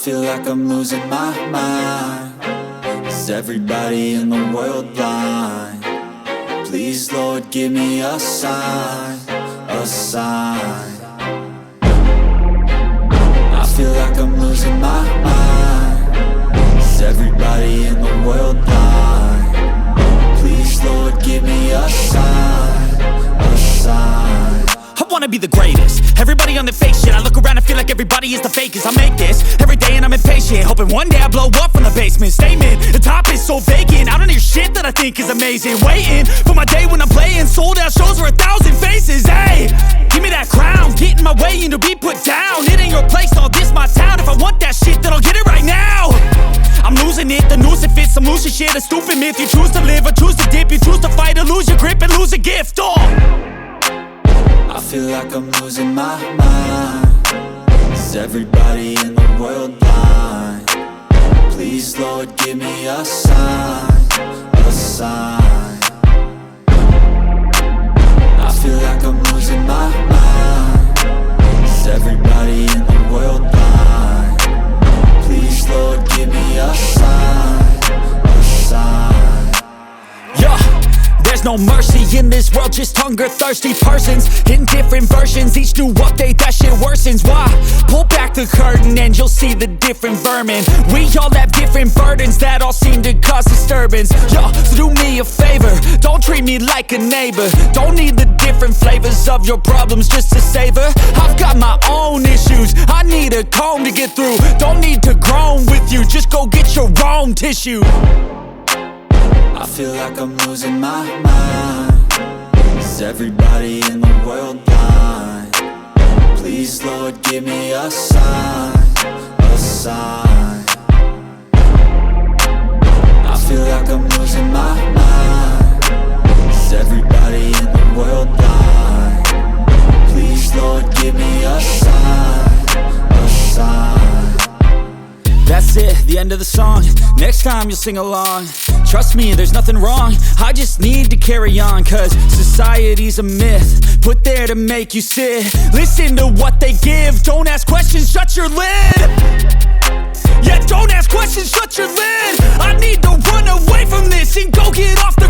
feel like I'm losing my mind. Is everybody in the world blind? Please, Lord, give me a sign, a sign. I feel like I'm losing my mind. Is everybody in the world blind? Please, Lord, give me a sign, a sign. I wanna be the greatest. Everybody on the fake shit. I look around and feel like everybody is the fakest. I make this every day and I'm impatient, hoping one day I blow up from the basement. Statement, the top is so vacant. I don't hear shit that I think is amazing. Waiting for my day when I'm playing sold out shows for 1,000 faces. Hey, give me that crown, get in my way and to be put down. It ain't your place, all this my town. If I want that shit, then I'll get it right now. I'm losing it, the noose it fits, I'm losing shit. A stupid myth, you choose to live or choose to dip. You choose to fight or lose your grip and lose a gift. I feel like I'm losing my mind. Is everybody in the world blind? Please, Lord, give me a sign, a sign. I feel like I'm losing my mind. Is everybody in the world blind? Please, Lord, give me a sign, a sign. Yeah. There's no mercy in this world, just hunger-thirsty persons in different versions. Each new update, that shit worsens. Why? Pull back the curtain and you'll see the different vermin. We all have different burdens that all seem to cause disturbance. Yo, so do me a favor, don't treat me like a neighbor. Don't need the different flavors of your problems just to savor. I've got my own issues, I need a comb to get through. Don't need to groan with you, just go get your own tissue. I feel like I'm losing my mind. Is everybody in the world blind? Please, Lord, give me a sign, a sign. I feel like I'm losing my mind. Is everybody in the world blind? Please, Lord, give me a sign, a sign. That's it, the end of the song. Next time you'll sing along. Trust me, there's nothing wrong. I just need to carry on, cause society's a myth put there to make you sit. Listen to what they give. Don't ask questions, shut your lid. Yeah, don't ask questions, shut your lid. I need to run away from this and go get off the